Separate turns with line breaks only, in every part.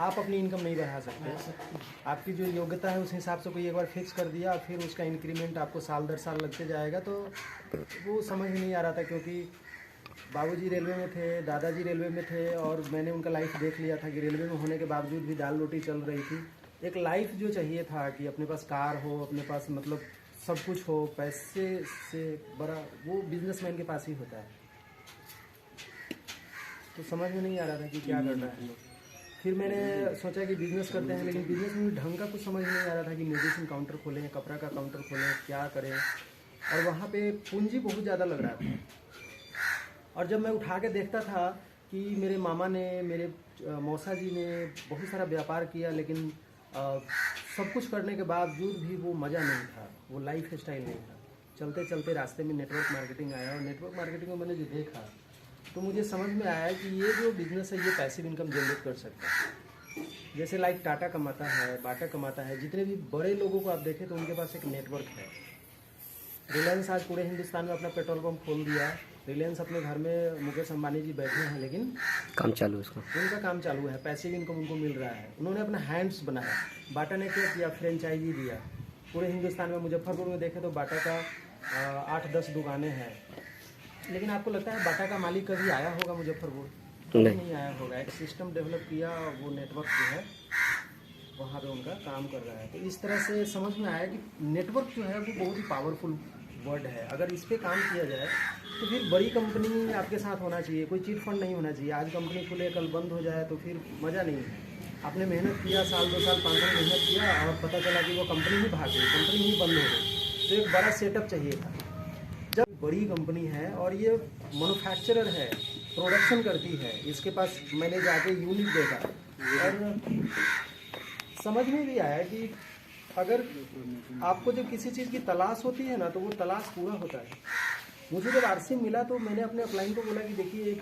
आप अपनी इनकम नहीं बढ़ा सकते। आपकी जो योग्यता है उस हिसाब से कोई एक बार फिक्स कर दिया, फिर उसका इंक्रीमेंट आपको साल दर साल लगते जाएगा, तो वो समझ नहीं आ रहा था। क्योंकि बाबूजी रेलवे में थे, दादाजी रेलवे में थे, और मैंने उनका लाइफ देख लिया था कि रेलवे में होने के बावजूद भी दाल रोटी चल रही थी। एक लाइफ जो चाहिए था कि अपने पास कार हो, अपने पास मतलब सब कुछ हो, पैसे से बड़ा वो बिजनेसमैन के पास ही होता है। तो समझ में नहीं आ रहा था कि क्या करना है। फिर मैंने सोचा कि बिज़नेस करते हैं, लेकिन बिज़नेस में ढंग का कुछ समझ नहीं आ रहा था कि मेडिसिन काउंटर खोलें, कपड़ा का काउंटर खोलें, क्या करें। और वहाँ पे पूंजी बहुत ज़्यादा लग रहा था। और जब मैं उठा के देखता था कि मेरे मामा ने, मेरे मौसा जी ने बहुत सारा व्यापार किया, लेकिन सब कुछ करने के बावजूद भी वो मज़ा नहीं था, वो लाइफ स्टाइल नहीं था। चलते चलते रास्ते में नेटवर्क मार्केटिंग आया, और नेटवर्क मार्केटिंग में मैंने जो देखा तो मुझे समझ में आया कि ये जो बिज़नेस है ये पैसिव इनकम जनरेट कर सकता है। जैसे लाइक टाटा कमाता है, बाटा कमाता है, जितने भी बड़े लोगों को आप देखें तो उनके पास एक नेटवर्क है। रिलायंस आज पूरे हिंदुस्तान में अपना पेट्रोल पंप खोल दिया। रिलायंस अपने घर में मुकेश अंबानी जी बैठे हैं, लेकिन
काम चालू है उसका,
उनका काम चालू है, पैसिव इनकम उनको मिल रहा है। उन्होंने अपना हैंड्स बनाया। बाटा ने क्या किया, फ्रेंचाइजी दिया। पूरे हिंदुस्तान में मुजफ्फरपुर में देखें तो बाटा का 8-10 दुकानें हैं, लेकिन आपको लगता है बाटा का मालिक कभी आया होगा मुजफ्फरपुर? नहीं आया होगा। एक सिस्टम डेवलप किया, वो नेटवर्क जो है वहाँ पे उनका काम कर रहा है। तो इस तरह से समझ में आया कि नेटवर्क जो है वो बहुत ही पावरफुल वर्ड है। अगर इस पे काम किया जाए तो फिर बड़ी कंपनी आपके साथ होना चाहिए, कोई चिट फंड नहीं होना चाहिए। आज कंपनी खुले कल बंद हो जाए तो फिर मज़ा नहीं है। आपने मेहनत किया, साल 2 साल 5 साल मेहनत किया, और पता चला कि वो कंपनी ही भाग गई, कंपनी ही बंद हो गई, तो एक बड़ा सेटअप चाहिए था। जब बड़ी कंपनी है और ये मैन्युफैक्चरर है, प्रोडक्शन करती है, इसके पास मैंने जाके यूनिट देखा और समझ में भी आया कि अगर आपको जब किसी चीज़ की तलाश होती है ना तो वो तलाश पूरा होता है। मुझे जब आरसी मिला तो मैंने अपने अपलाइन को बोला कि देखिए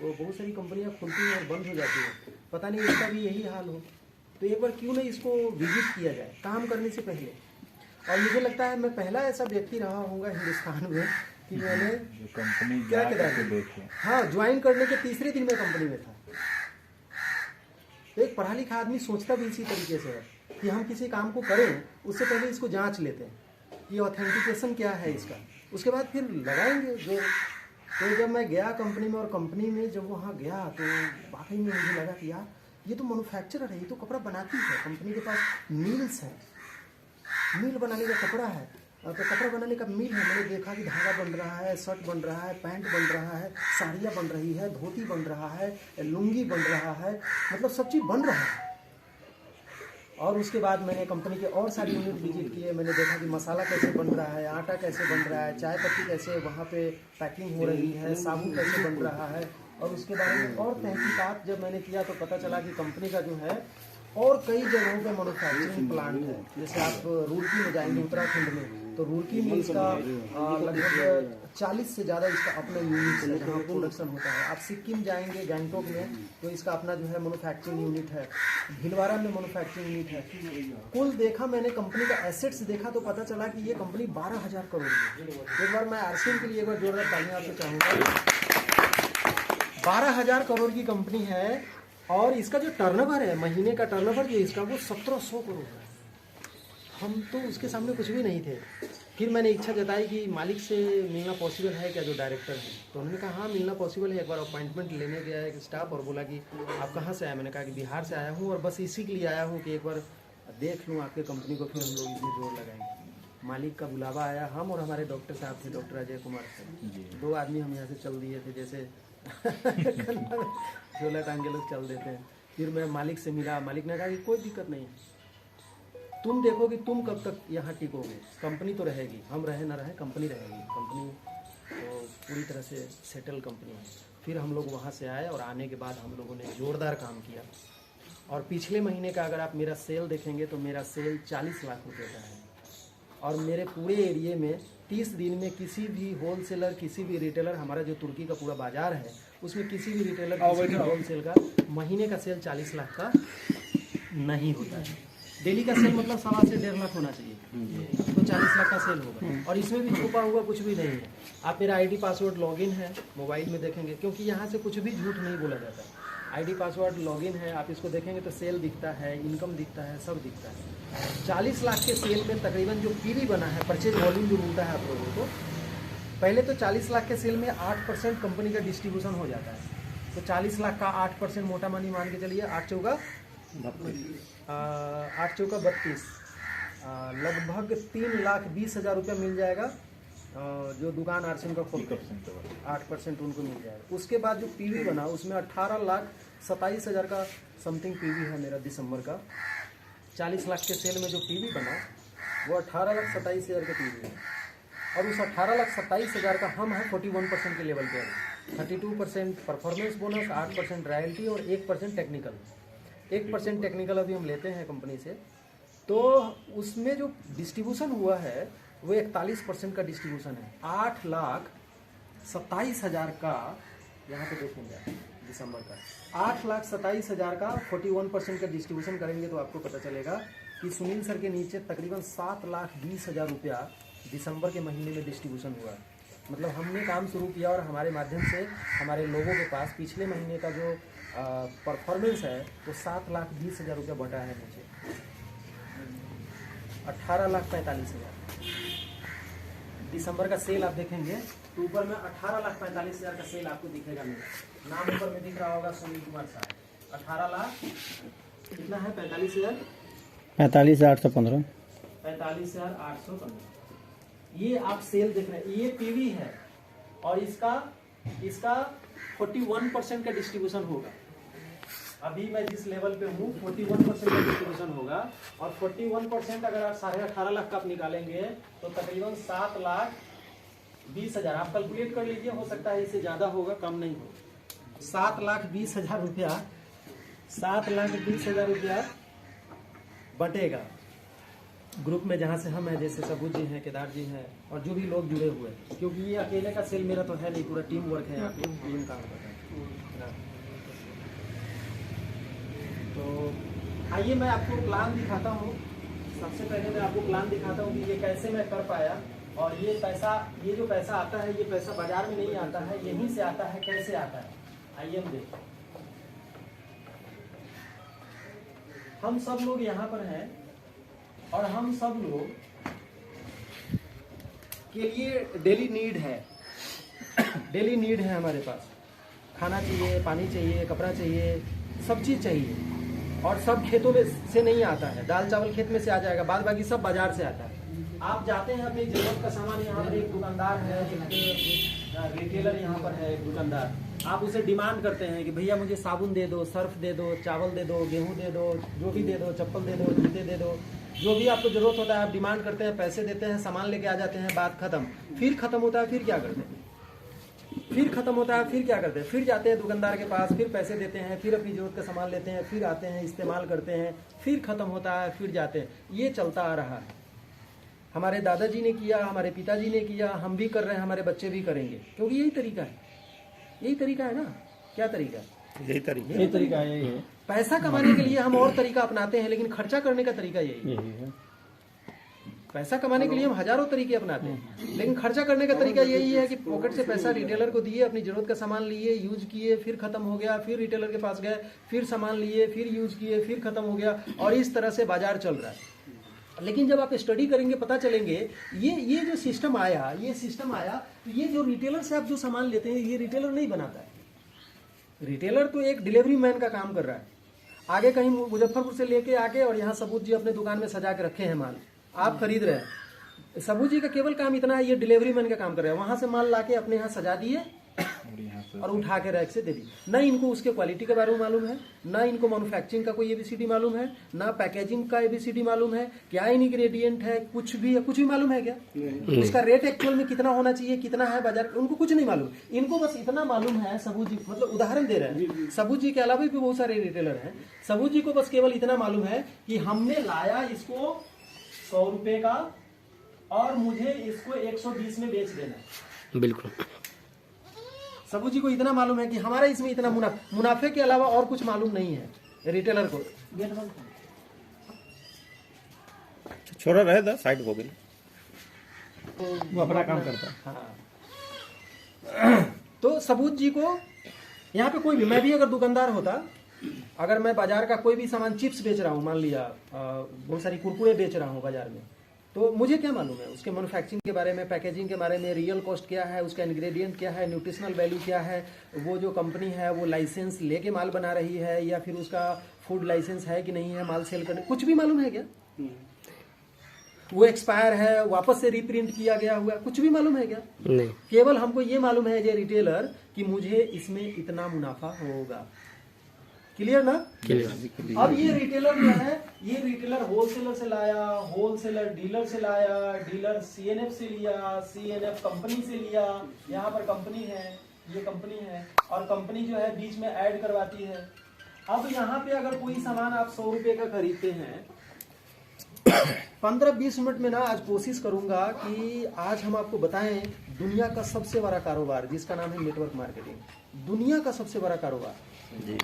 बहुत सारी कंपनियां खुलती हैं और बंद हो जाती हैं, पता नहीं इसका भी यही हाल हो, तो एक बार क्यों नहीं इसको विजिट किया जाए काम करने से पहले। और मुझे लगता है मैं पहला ऐसा व्यक्ति रहा हूँगा हिंदुस्तान में कि मैंने
कंपनी
क्या हाँ ज्वाइन करने के तीसरे दिन मैं कंपनी में था। तो एक पढ़ा लिखा आदमी सोचता भी इसी तरीके से है कि हम किसी काम को करें उससे पहले इसको जांच लेते हैं कि ऑथेंटिकेशन क्या है इसका, उसके बाद फिर लगाएंगे जो। तो जब मैं गया कंपनी में, और कंपनी में जब वहाँ गया तो वाकई में मुझे लगा कि यार ये तो मैन्युफैक्चरर है, ये तो कपड़ा बनाती है। कंपनी के पास मिल्स है, मिल बनाने का कपड़ा है, तो कपड़ा बनाने का मिल है। मैंने देखा कि धागा बन रहा है, शर्ट बन रहा है, पैंट बन रहा है, साड़ियाँ बन रही है, धोती बन रहा है, लुंगी बन रहा है, मतलब सब चीज़ बन रहा है। और उसके बाद मैंने कंपनी के और सारी यूनिट विजिट किए। मैंने देखा कि मसाला कैसे बन रहा है, आटा कैसे बन रहा है, चाय पत्ती कैसे वहाँ पे पैकिंग हो रही है, साबुन कैसे बन रहा है। और उसके बारे में और तहकीकात जब मैंने किया तो पता चला कि कंपनी का जो है और कई जगहों पे मैन्युफैक्चरिंग प्लांट है। जैसे आप रुड़की में जाएंगे उत्तराखंड में, तो रुड़की में इसका लगभग 40 से ज़्यादा इसका अपना यूनिट है जहाँ प्रोडक्शन होता है। आप सिक्किम जाएंगे गैंगटोक में तो इसका अपना जो है मैन्युफैक्चरिंग यूनिट है, भीलवाड़ा में मैन्युफैक्चरिंग यूनिट है। कुल देखा मैंने कंपनी का एसेट्स देखा तो पता चला कि ये कंपनी 12,000 करोड़ है। एक बार मैं आरसीएम के लिए एक बार जोरदार तालियां आपसे चाहूँगा। 12,000 करोड़ की कंपनी है, और इसका जो टर्नओवर है, महीने का टर्नओवर जो इसका वो 1700 करोड़ है। हम तो उसके सामने कुछ भी नहीं थे। फिर मैंने इच्छा जताई कि मालिक से मिलना पॉसिबल है क्या, जो डायरेक्टर है। तो उन्होंने कहा हाँ मिलना पॉसिबल है। एक बार अपॉइंटमेंट लेने गया एक स्टाफ और बोला कि आप कहाँ से आए। मैंने कहा कि बिहार से आया हूँ और बस इसी के लिए आया हूँ कि एक बार देख लूँ आपके कंपनी को, फिर हम लोग इसमें जोर लगाएंगे। मालिक का बुलावा आया, हम और हमारे डॉक्टर साहब थे, डॉक्टर अजय कुमार से, 2 आदमी हम यहाँ से चल दिए थे जैसे झोला टांग के लोग चल देते हैं। फिर मैं मालिक से मिला, मालिक ने कहा कि कोई दिक्कत नहीं, तुम देखो कि तुम कब तक यहाँ टिकोगे, कंपनी तो रहेगी, हम रहे ना रहे कंपनी रहेगी। कंपनी तो पूरी तरह से सेटल कंपनी है। फिर हम लोग वहाँ से आए और आने के बाद हम लोगों ने ज़ोरदार काम किया। और पिछले महीने का अगर आप मेरा सेल देखेंगे तो मेरा सेल 40 लाख रुपये का है। और मेरे पूरे एरिए में 30 दिन में किसी भी होलसेलर, किसी भी रिटेलर, हमारा जो तुर्की का पूरा बाजार है उसमें किसी भी रिटेलर, किसी भी होलसेल का महीने का सेल 40 लाख का नहीं होता है। डेली का सेल मतलब 1.25 से 1.5 लाख होना चाहिए, तो 40 लाख का सेल होगा। और इसमें भी छुपा हुआ कुछ भी नहीं है। आप मेरा आईडी पासवर्ड लॉगिन है मोबाइल में देखेंगे, क्योंकि यहाँ से कुछ भी झूठ नहीं बोला जाता है। आईडी पासवर्ड लॉगिन है, आप इसको देखेंगे तो सेल दिखता है, इनकम दिखता है, सब दिखता है। 40 लाख के सेल में तकरीबन जो पीवी बना है, परचेज वॉल्यूम जो मिलता है आप लोगों को, पहले तो 40 लाख के सेल में 8% कंपनी का डिस्ट्रीब्यूशन हो जाता है। तो 40 लाख का 8% मोटा मनी मान के चलिए, 8 चौका 32, लगभग 3,20,000 रुपया मिल जाएगा। जो दुकान आरसीएम का खोल 8% उनको मिल जाएगा। उसके बाद जो पीवी बना उसमें 18,27,000 का समथिंग पीवी है मेरा दिसंबर का। 40 लाख के सेल में जो पीवी बना वो 18,27,000 का पीवी है, और उस 18,27,000 का हम है 41% के लेवल पे है। 32% परफॉर्मेंस बोनस, 8% रॉयल्टी और 1% टेक्निकल। 1% टेक्निकल अभी हम लेते हैं कंपनी से। तो उसमें जो डिस्ट्रीब्यूशन हुआ है वो 41% का डिस्ट्रीब्यूशन है। 8,27,000 का यहाँ पे देखेंगे दिसंबर का 8,27,000 का 41% का डिस्ट्रीब्यूशन करेंगे तो आपको पता चलेगा कि सुनील सर के नीचे तकरीबन 7,20,000 रुपया दिसंबर के महीने में डिस्ट्रीब्यूशन हुआ है। मतलब हमने काम शुरू किया और हमारे माध्यम से हमारे लोगों के पास पिछले महीने का जो परफॉर्मेंस है वो 7,20,000 रुपया बटा है नीचे। 18,45,000 दिसंबर का सेल आप देखेंगे तो ऊपर में 18,45,000 का सेल आपको दिखेगा। मेरा नाम ऊपर में दिख रहा होगा सुनील कुमार साहब। 18 लाख कितना है? 45,000
45,815
45,815 ये आप सेल देख रहे हैं। ये पीवी है और इसका 41% का डिस्ट्रीब्यूशन होगा। अभी मैं जिस लेवल पे हूँ 41% का डिस्ट्रीब्यूशन होगा, और 41% अगर आप 18.5 लाख का आप निकालेंगे तो तकरीबन 7,20,000 आप कैलकुलेट कर लीजिए। हो सकता है इससे ज्यादा होगा, कम नहीं होगा। 7,20,000 रुपया 7,20,000 रुपया बटेगा ग्रुप में, जहाँ से हम हैं, जैसे सबूत जी हैं, केदार जी हैं और जो भी लोग जुड़े हुए हैं। क्योंकि ये अकेले का सेल मेरा तो है नहीं, पूरा टीम वर्क है यहाँ पे, टीम काम करता है। तो आइए मैं आपको प्लान दिखाता हूँ। सबसे पहले मैं आपको प्लान दिखाता हूँ कि ये कैसे मैं कर पाया। और ये जो पैसा आता है, ये पैसा बाजार में नहीं आता है, यहीं से आता है। कैसे आता है आइए हम देखते हैं। हम सब लोग यहाँ पर हैं और हम सब लोग के लिए डेली नीड है। डेली नीड है हमारे पास। खाना चाहिए, पानी चाहिए, कपड़ा चाहिए, सब चीज़ चाहिए। और सब खेतों में से नहीं आता है। दाल चावल खेत में से आ जाएगा, बाद बाकी सब बाजार से आता है। आप जाते हैं अपनी जरूरत का सामान, यहाँ पर एक दुकानदार है, रिटेलर यहाँ पर है, एक दुकानदार। आप उसे डिमांड करते हैं कि भैया मुझे साबुन दे दो, सर्फ दे दो, चावल दे दो, गेहूं दे दो, जो भी दे दो, चप्पल दे दो, जूते दे दो, जो भी आपको जरूरत होता है आप डिमांड करते हैं, पैसे देते हैं, सामान लेके आ जाते हैं, बात खत्म। फिर खत्म होता है, फिर क्या करते हैं? फिर खत्म होता है, फिर क्या करते हैं? फिर जाते हैं दुकानदार के पास, फिर पैसे देते हैं, फिर अपनी जरूरत का सामान लेते हैं, फिर आते हैं, इस्तेमाल करते हैं, फिर खत्म होता है, फिर जाते हैं। ये चलता आ रहा है। हमारे दादाजी ने किया, हमारे पिताजी ने किया, हम भी कर रहे हैं, हमारे बच्चे भी करेंगे, क्योंकि यही तरीका है। यही तरीका है ना? क्या तरीका है? यही तरीका है। यही है। पैसा कमाने के लिए हम और तरीका अपनाते हैं, लेकिन खर्चा करने का तरीका यही है। पैसा कमाने के लिए हम हजारों तरीके अपनाते हैं, लेकिन खर्चा करने का तरीका यही है कि पॉकेट से पैसा रिटेलर को दिए, अपनी जरूरत का सामान लिए, यूज किए, फिर खत्म हो गया, फिर रिटेलर के पास गए, फिर सामान लिए, फिर यूज किए, फिर खत्म हो गया, और इस तरह से बाजार चल रहा है। लेकिन जब आप स्टडी करेंगे पता चलेंगे ये जो सिस्टम आया, तो ये जो रिटेलर से आप जो सामान लेते हैं, ये रिटेलर नहीं बनाता है। रिटेलर तो एक डिलीवरी मैन का काम कर रहा है। आगे कहीं मुजफ्फरपुर से लेके आके और यहाँ सबूत जी अपने दुकान में सजा के रखे हैं माल, आप खरीद रहे हैं। सबूत जी का केवल काम इतना है, ये डिलीवरी मैन का काम कर रहे हैं। वहां से माल लाके अपने यहाँ सजा दिए और उठा के रैक से दे दी। ना इनको उसके क्वालिटी के बारे में मालूम है, ना इनको मैन्युफैक्चरिंग का कोई एबीसीडी मालूम है, ना पैकेजिंग का एबीसीडी मालूम है, क्या इनग्रेडिएंट है, कुछ भी मालूम है क्या? उसका रेट एक्चुअल में कितना होना चाहिए, कितना है बाजार, उनको कुछ नहीं मालूम। इनको बस इतना मालूम है, सबूत जी मतलब उदाहरण दे रहे हैं, सबूत जी के अलावा भी बहुत सारे रिटेलर हैं। सबूत जी को बस केवल इतना मालूम है कि हमने लाया इसको 100 रुपए का और मुझे इसको 120 में बेच देना।
बिल्कुल।
सबू जी को इतना मालूम है कि हमारा इसमें इतना मुनाफे के अलावा और कुछ मालूम नहीं है रिटेलर को।
छोड़ा रहे था साइड हो गई,
वो अपना काम करता है। हाँ। तो सबूत जी को यहाँ पे कोई भी, मैं भी अगर दुकानदार होता, अगर मैं बाजार का कोई भी सामान, चिप्स बेच रहा हूँ मान लिया, बहुत सारी कुरकुरे बेच रहा हूँ बाजार में, तो मुझे क्या मालूम है उसके मैन्युफैक्चरिंग के बारे में, पैकेजिंग के बारे में, रियल कॉस्ट क्या है, उसका इंग्रेडिएंट क्या है, न्यूट्रिशनल वैल्यू क्या है, वो जो कंपनी है वो लाइसेंस लेके माल बना रही है या फिर उसका फूड लाइसेंस है कि नहीं है माल सेल करने, कुछ भी मालूम है क्या? वो एक्सपायर है, वापस से रिप्रिंट किया गया हुआ, कुछ भी मालूम है क्या?
नहीं।
केवल हमको ये मालूम है एज ए रिटेलर कि मुझे इसमें इतना मुनाफा होगा। क्लियर ना?
क्लियर।
अब ये रिटेलर जो है, ये रिटेलर होलसेलर से लाया, होलसेलर डीलर से लाया, डीलर सीएनएफ से लिया, सीएनएफ कंपनी से लिया, यहाँ पर कंपनी है, ये कंपनी है, और कंपनी जो है बीच में ऐड करवाती है। अब यहाँ पे अगर कोई सामान आप 100 रुपए का खरीदते हैं, 15-20 मिनट में ना आज कोशिश करूंगा कि आज हम आपको बताएं दुनिया का सबसे बड़ा कारोबार जिसका नाम है नेटवर्क मार्केटिंग, दुनिया का सबसे बड़ा कारोबार
जी।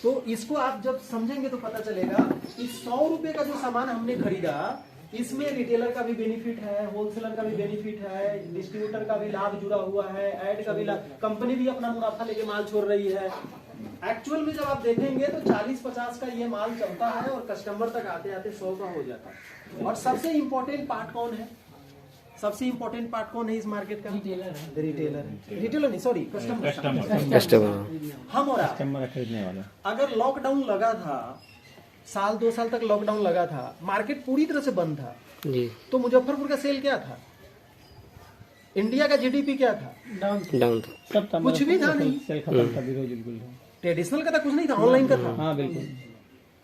तो इसको आप जब समझेंगे तो पता चलेगा कि 100 रुपए का जो सामान हमने खरीदा, इसमें रिटेलर का भी बेनिफिट है, होलसेलर का भी बेनिफिट है, डिस्ट्रीब्यूटर का भी लाभ जुड़ा हुआ है, ऐड का भी लाभ, कंपनी भी अपना मुनाफा लेके माल छोड़ रही है। एक्चुअल में जब आप देखेंगे तो 40-50 का ये माल चलता है और कस्टमर तक आते आते 100 का हो जाता है। और सबसे इंपॉर्टेंट पार्ट कौन है? सबसे इंपॉर्टेंट पार्ट कौन है इस मार्केट का? रिटेलर नहीं, सॉरी, कस्टमर। हम और आप,
कस्टमर खरीदने वाला।
अगर लॉकडाउन लगा था, 1-2 साल तक लॉकडाउन लगा था, मार्केट पूरी तरह से बंद था
जी।
तो मुजफ्फरपुर का सेल क्या था? इंडिया का जीडीपी क्या था?
डाउन।
सब था,
कुछ भी था नहीं।
सेल खत्म था, बिल्कुल।
ट्रेडिशनल का था, कुछ नहीं था, ऑनलाइन का था।
हाँ बिल्कुल,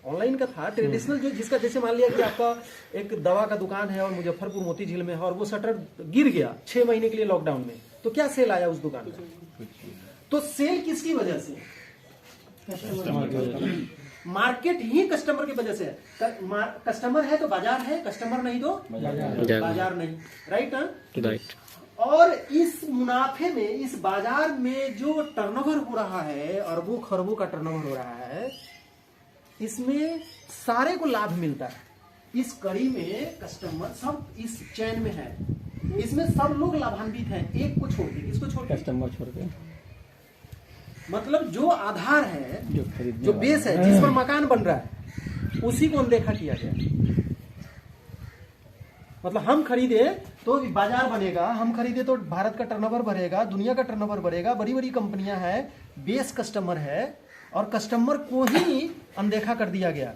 ऑनलाइन का था। ट्रेडिशनल जो जिसका, जैसे मान लिया कि आपका एक दवा का दुकान है और मुजफ्फरपुर मोती झील में है और वो शटर गिर गया 6 महीने के लिए लॉकडाउन में, तो क्या सेल आया उस दुकान का? तो सेल किसकी वजह से? मार्केट ही कस्टमर की वजह से है। कस्टमर है तो बाजार है, कस्टमर नहीं तो बाजार नहीं। राइट ना?
राइट।
और इस मुनाफे में, इस बाजार में जो टर्नओवर हो रहा है, अरबों खरबों का टर्नओवर हो रहा है, इसमें सारे को लाभ मिलता है। इस कड़ी में कस्टमर सब इस चैन में है, इसमें सब लोग लाभान्वित हैं, एक को छोड़ के। किसको छोड़ के?
कस्टमर छोड़ के।
मतलब जो आधार है,
जो खरीदने
जो बेस है, जिस पर मकान बन रहा है, उसी को अनदेखा किया गया। मतलब हम खरीदे तो बाजार बनेगा, हम खरीदे तो भारत का टर्नओवर बढ़ेगा, दुनिया का टर्नओवर बढ़ेगा, बड़ी बड़ी कंपनियां हैं, बेस कस्टमर है, और कस्टमर को ही अनदेखा कर दिया गया।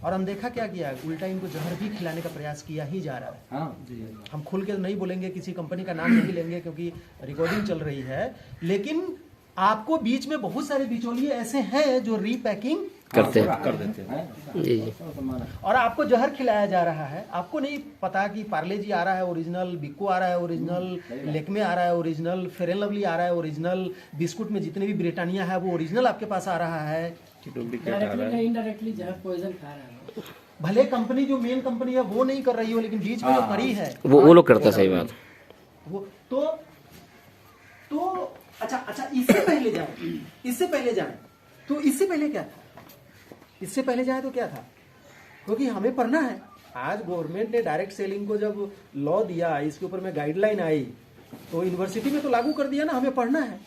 और अनदेखा क्या किया? उल्टा इनको जहर भी खिलाने का प्रयास किया ही जा रहा है।
हाँ जी।
हम खुल के नहीं बोलेंगे, किसी कंपनी का नाम नहीं लेंगे क्योंकि रिकॉर्डिंग चल रही है, लेकिन आपको बीच में बहुत सारे बिचौलिए ऐसे हैं जो रीपैकिंग
करते हैं।
कर देते हैं
जी।
और आपको जहर खिलाया जा रहा है। आपको नहीं पता कि पार्ले जी आ रहा है ओरिजिनल, बिक्को आ रहा है ओरिजिनल, लेक्मे आ रहा है ओरिजिनल, फेयर एंड लवली आ रहा है ओरिजिनल, बिस्कुट में जितने भी ब्रिटानिया है वो ओरिजिनल आपके पास आ रहा है।
डुप्लीकेट आ रहा है।
इनडायरेक्टली जहर पॉइजन खा रहा है।
भले कंपनी जो मेन कंपनी है वो नहीं कर रही हो, लेकिन बीच में जो कड़ी है
वो लोग करता है। सही बात।
वो तो अच्छा, इससे पहले जाए तो इससे पहले क्या था? इससे पहले जाए तो क्या था? क्योंकि हमें पढ़ना है। आज गवर्नमेंट ने डायरेक्ट सेलिंग को जब लॉ दिया, इसके ऊपर में गाइडलाइन आई, तो यूनिवर्सिटी में तो लागू कर दिया ना, हमें पढ़ना है।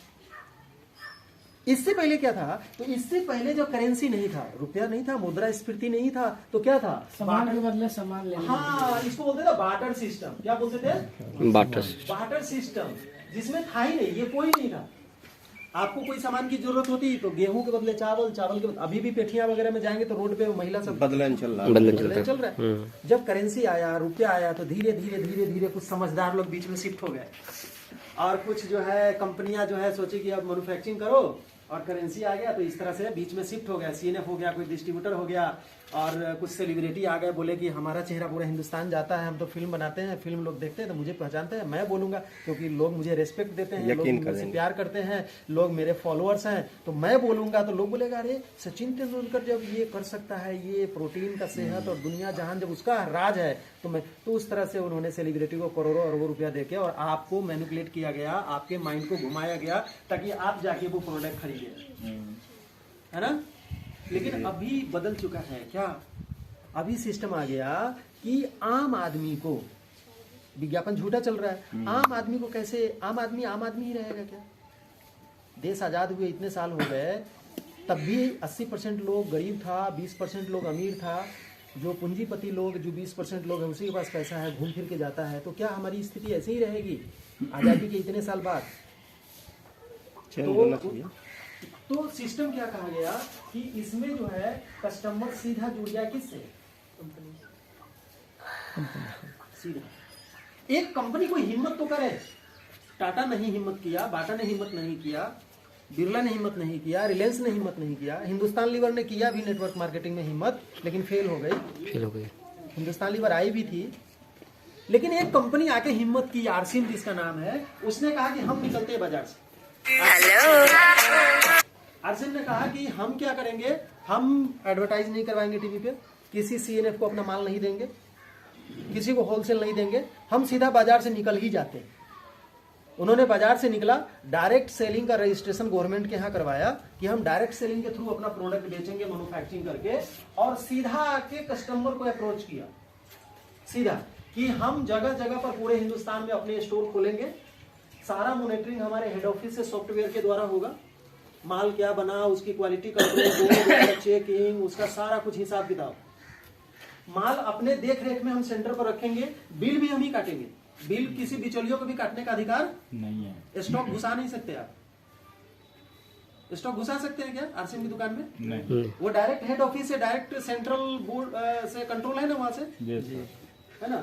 इससे पहले क्या था? तो इससे पहले जब करेंसी नहीं था, रुपया नहीं था, मुद्रास्फीति नहीं था, तो क्या था?
सामान के बदले सामान लेना।
हाँ, इसको बोलते थे बार्टर सिस्टम। क्या बोलते थे? बार्टर सिस्टम, जिसमें था ही नहीं, ये कोई नहीं था। आपको कोई सामान की जरूरत होती तो गेहूं के बदले चावल, चावल के बदले, अभी भी पेठिया वगैरह में जाएंगे तो रोड पे महिला सब
बदलन चल रहा
चल रहा है। जब करेंसी आया, रुपया आया, तो धीरे धीरे कुछ समझदार लोग बीच में शिफ्ट हो गए, और कुछ जो है कंपनियां जो है सोची कि अब मैन्युफैक्चरिंग करो, और करेंसी आ गया तो इस तरह से बीच में शिफ्ट हो गया। सीएनएफ हो गया, कोई डिस्ट्रीब्यूटर हो गया, और कुछ सेलिब्रिटी आ गए, बोले कि हमारा चेहरा पूरा हिंदुस्तान जाता है, हम तो फिल्म बनाते हैं, फिल्म लोग देखते हैं तो मुझे पहचानते हैं, मैं बोलूंगा क्योंकि लोग मुझे रेस्पेक्ट देते हैं, लोग मुझसे प्यार करते हैं, लोग मेरे फॉलोअर्स हैं, तो मैं बोलूंगा तो लोग बोलेगा अरे सचिन तेंदुलकर जब ये कर सकता है, ये प्रोटीन का सेहत और दुनिया जहान जब उसका राज है, तो उस तरह से उन्होंने सेलिब्रिटी को करोड़ों अरबों रुपया देके और आपको मैनिपुलेट किया गया, आपके माइंड को घुमाया गया ताकि आप जाके वो प्रोडक्ट खरीदे, है ना? लेकिन अभी बदल चुका है क्या? अभी सिस्टम आ गया कि आम आदमी को, विज्ञापन झूठा चल रहा है, आम आदमी को कैसे, आम आदमी ही रहेगा क्या? देश आज़ाद हुए इतने साल हो गए, तब भी 80% लोग गरीब था, 20% लोग अमीर था। जो पूंजीपति लोग, जो 20% लोग हैं, उसी के पास पैसा है, घूम फिर के जाता है। तो क्या हमारी स्थिति ऐसे ही रहेगी आज़ादी के इतने साल बाद? तो सिस्टम क्या कहा गया कि इसमें जो है कस्टमर सीधा जुड़ जाए किससे? सीधा। एक कंपनी कोई हिम्मत तो करे। टाटा नहीं हिम्मत किया, बाटा ने हिम्मत नहीं किया, बिरला ने हिम्मत नहीं किया, रिलायंस ने हिम्मत नहीं किया, हिंदुस्तान लीवर ने किया भी नेटवर्क मार्केटिंग में हिम्मत, लेकिन फेल हो गई। हिंदुस्तान लीवर आई भी थी, लेकिन एक कंपनी आके हिम्मत की, आरसीएम जिसका नाम है, उसने कहा कि हम निकलते हैं बाजार से। आरसीएम ने कहा कि हम क्या करेंगे, हम एडवर्टाइज नहीं करवाएंगे टीवी पे, किसी सीएनएफ को अपना माल नहीं देंगे, किसी को होलसेल नहीं देंगे, हम सीधा बाजार से निकल ही जाते हैं। उन्होंने बाजार से निकला, डायरेक्ट सेलिंग का रजिस्ट्रेशन गवर्नमेंट के यहाँ करवाया कि हम डायरेक्ट सेलिंग के थ्रू अपना प्रोडक्ट बेचेंगे मैन्युफैक्चरिंग करके, और सीधा आके कस्टमर को अप्रोच किया सीधा कि हम जगह जगह पर पूरे हिंदुस्तान में अपने स्टोर खोलेंगे, सारा मॉनिटरिंग हमारे हेड ऑफिस से सॉफ्टवेयर के द्वारा होगा, माल क्या बना, उसकी क्वालिटी कंट्रोल, चेकिंग, उसका सारा कुछ हिसाब किताब, माल अपने देख रेख में हम सेंटर पर रखेंगे, बिल भी हम ही काटेंगे। बिल किसी बिचौलियों को भी काटने का अधिकार
नहीं है।
स्टॉक घुसा नहीं सकते आप। स्टॉक घुसा सकते हैं क्या आरसीएम की दुकान में?
नहीं।
वो डायरेक्ट हेड ऑफिस से, डायरेक्ट सेंट्रल बोर्ड से कंट्रोल है ना, वहां से, है ना।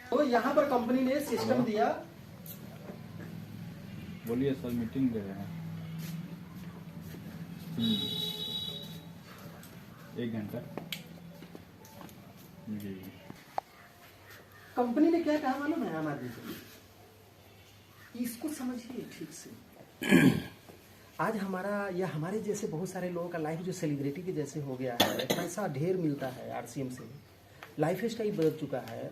तो यहाँ पर कंपनी ने सिस्टम दिया।
बोलिए सर, मीटिंग दे रहे हैं। 1 घंटा जी।
कंपनी ने क्या कहा मालूम है आम आदमी को? इसको समझिए ठीक से। आज हमारा या हमारे जैसे बहुत सारे लोगों का लाइफ जो सेलिब्रिटी के जैसे हो गया है, पैसा ढेर मिलता है आरसीएम से, लाइफ स्टाइल बदल चुका है,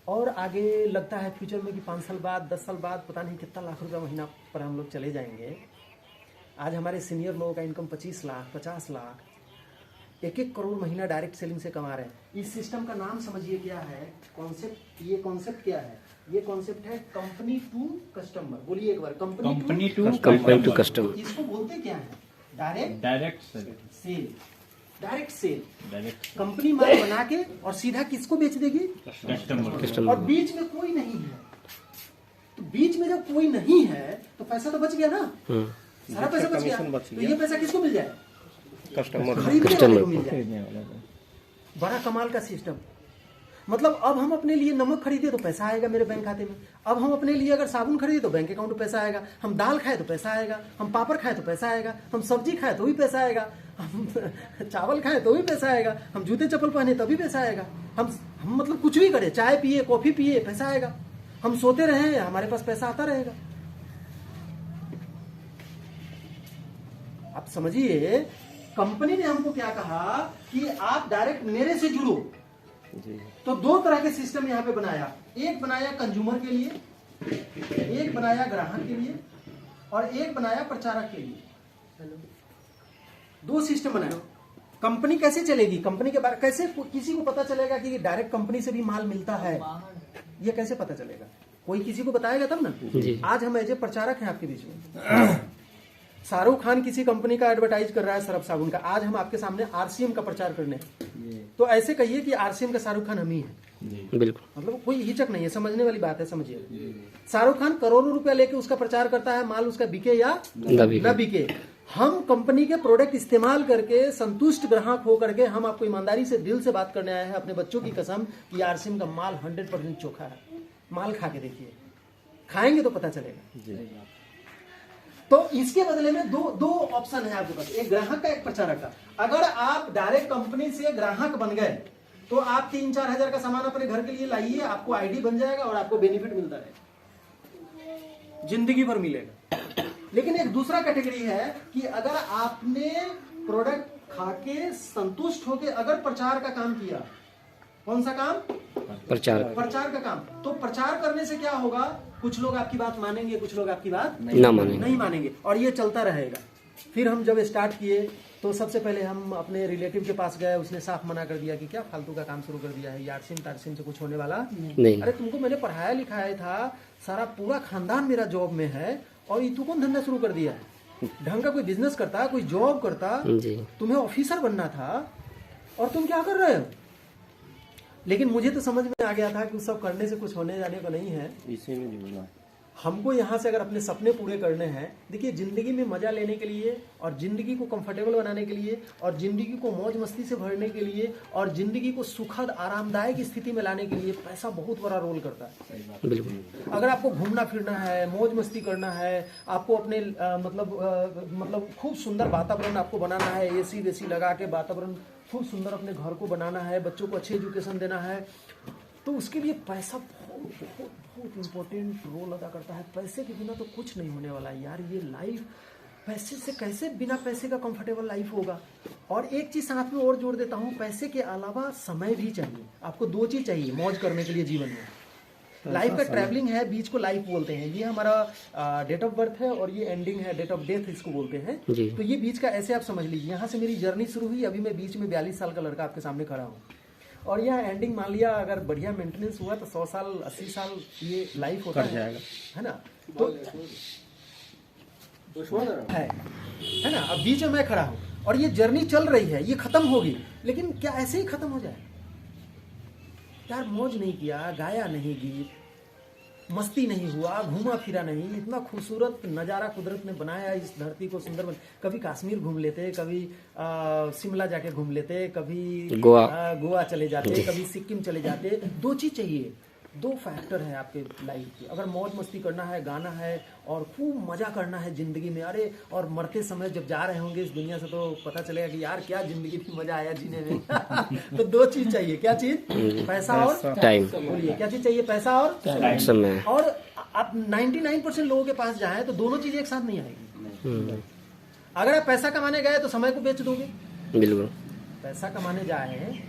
और आगे लगता है फ्यूचर में कि 5 साल बाद, 10 साल बाद पता नहीं कितना लाख रुपया महीना पर हम लोग चले जाएंगे। आज हमारे सीनियर लोगों का इनकम 25 लाख, 50 लाख, 1-1 करोड़ महीना डायरेक्ट सेलिंग से कमा रहे हैं। इस सिस्टम का नाम समझिए क्या है, कॉन्सेप्ट। ये कॉन्सेप्ट क्या है? ये कॉन्सेप्ट है कंपनी टू कस्टमर। बोलिए एक बार, कंपनी टू
कस्टमर।
इसको बोलते क्या है?
Direct
sale. Direct sale. Company माल बना के और सीधा किसको बेच देगी?
कस्टमर।
और बीच में कोई नहीं है। तो बीच में जब कोई नहीं है तो पैसा तो बच गया ना, सारा पैसा बच गया। तो ये पैसा किसको मिल जाए?
कस्टमर।
खरीदने को मिल जाए। बड़ा कमाल का सिस्टम। मतलब अब हम अपने लिए नमक खरीदे तो पैसा आएगा मेरे बैंक खाते में, अब हम अपने लिए अगर साबुन खरीदे तो बैंक अकाउंट में पैसा आएगा, हम दाल खाए तो पैसा आएगा, हम पापड़ खाए तो पैसा आएगा, हम सब्जी खाए तो भी पैसा आएगा, हम चावल खाए तो भी पैसा आएगा, हम जूते चप्पल पहने तो भी पैसा आएगा, हम मतलब कुछ भी करें, चाय पिए, कॉफी पिए, पैसा आएगा, हम सोते रहे हमारे पास पैसा आता रहेगा। आप समझिए, कंपनी ने हमको क्या कहा कि आप डायरेक्ट मेरे से जुड़ो। तो 2 तरह के सिस्टम यहाँ पे बनाया। एक बनाया कंज्यूमर के लिए, एक बनाया ग्राहक के लिए, और एक बनाया प्रचारक के लिए। 2 सिस्टम बनाया। कंपनी कैसे चलेगी? कंपनी के बारे कैसे किसी को पता चलेगा कि डायरेक्ट कंपनी से भी माल मिलता है? ये कैसे पता चलेगा? कोई किसी को बताएगा तब ना। आज हम एज ए प्रचारक हैं आपके बीच में। शाहरुख खान किसी कंपनी का एडवर्टाइज कर रहा है सर्फ साबुन का, आज हम आपके सामने आरसीएम का प्रचार करने, तो ऐसे कहिए कि आरसीएम का शाहरुख खान हम ही है।
बिल्कुल,
मतलब कोई हिचक नहीं है, समझने वाली बात है, समझिए। शाहरुख खान करोड़ों रुपया लेके उसका प्रचार करता है, माल उसका बिके या न बिके। हम कंपनी के प्रोडक्ट इस्तेमाल करके संतुष्ट ग्राहक हो करके हम आपको ईमानदारी से दिल से बात करने आए हैं, अपने बच्चों की कसम कि आरसीएम का माल 100% चोखा है। माल खा के देखिए, खाएंगे तो पता चलेगा। तो इसके बदले में दो ऑप्शन है आपके पास, एक ग्राहक का, एक प्रचारक का। अगर आप डायरेक्ट कंपनी से ग्राहक बन गए तो आप 3-4 हजार का सामान अपने घर के लिए लाइए, आपको आईडी बन जाएगा और आपको बेनिफिट मिलता रहेगा, जिंदगी भर मिलेगा। लेकिन एक दूसरा कैटेगरी है कि अगर आपने प्रोडक्ट खा के संतुष्ट होके अगर प्रचार का काम किया, कौन सा काम? प्रचार का काम। तो प्रचार करने से क्या होगा? कुछ लोग आपकी बात मानेंगे, कुछ लोग आपकी बात नहीं मानेंगे, और ये चलता रहेगा। फिर हम जब स्टार्ट किए तो सबसे पहले हम अपने रिलेटिव के पास गए, उसने साफ मना कर दिया कि क्या फालतू का काम शुरू कर दिया है, यारसिन तारसिन से कुछ होने वाला
नहीं।
अरे तुमको मैंने पढ़ाया लिखाया था, सारा पूरा खानदान मेरा जॉब में है, और ये तू कौन धंधा शुरू कर दिया है? ढंग का कोई बिजनेस करता, कोई जॉब करता,
जी।
तुम्हें ऑफिसर बनना था और तुम क्या कर रहे हो? लेकिन मुझे तो समझ में आ गया था कि सब करने से कुछ होने जाने को नहीं है।
इसी में जुड़ना
हमको यहाँ से अगर अपने सपने पूरे करने हैं, देखिए जिंदगी में मजा लेने के लिए और जिंदगी को कंफर्टेबल बनाने के लिए और जिंदगी को मौज मस्ती से भरने के लिए और जिंदगी को सुखद आरामदायक स्थिति में लाने के लिए पैसा बहुत बड़ा रोल करता है।
बिल्कुल।
अगर आपको घूमना फिरना है, मौज मस्ती करना है, आपको अपने मतलब खूब सुंदर वातावरण आपको बनाना है, एसी वेसी लगा के वातावरण खूब सुंदर अपने घर को बनाना है, बच्चों को अच्छी एजुकेशन देना है, तो उसके लिए पैसा बहुत बहुत बहुत इम्पोर्टेंट रोल अदा करता है। पैसे के बिना तो कुछ नहीं होने वाला है यार। ये लाइफ पैसे से कैसे, बिना पैसे का कंफर्टेबल लाइफ होगा। और एक चीज़ साथ में और जोड़ देता हूँ, पैसे के अलावा समय भी चाहिए। आपको दो चीज़ चाहिए मौज करने के लिए जीवन में। लाइफ का ट्रैवलिंग है, बीच को लाइफ बोलते हैं। ये हमारा डेट ऑफ बर्थ है और ये एंडिंग है, डेट ऑफ डेथ इसको बोलते हैं। तो ये बीच का ऐसे आप समझ लीजिए, यहाँ से मेरी जर्नी शुरू हुई, अभी मैं बीच में 42 साल का लड़का आपके सामने खड़ा हूँ, और यह एंडिंग मान लिया अगर बढ़िया मेंटेनेंस हुआ तो 100 साल 80 साल ये लाइफ होता है ना। तो है ना, अब बीच में मैं खड़ा हूँ और ये जर्नी चल रही है, ये खत्म होगी, लेकिन क्या ऐसे ही खत्म हो जाए? यार मौज नहीं किया, गाया नहीं गीत, मस्ती नहीं हुआ, घूमा फिरा नहीं, इतना खूबसूरत नज़ारा कुदरत ने बनाया इस धरती को सुंदर कभी कश्मीर घूम लेते, कभी शिमला जाके घूम लेते, कभी गोवा चले जाते, कभी सिक्किम चले जाते। दो चीज़ चाहिए, दो फैक्टर है आपके लाइफ के। अगर मौज मस्ती करना है, गाना है और खूब मजा करना है जिंदगी में, अरे और मरते समय जब जा रहे होंगे इस दुनिया से तो पता चलेगा कि यार क्या जिंदगी में मजा आया जीने में। तो दो चीज चाहिए, क्या चीज? पैसा और
टाइम।
बोलिए क्या चीज चाहिए? पैसा और
समय।
और आप 99% लोगों के पास जाए तो दोनों चीजें एक साथ नहीं आएगी। अगर आप पैसा कमाने गए तो समय को बेच दोगे।
बिल्कुल।
पैसा कमाने जाए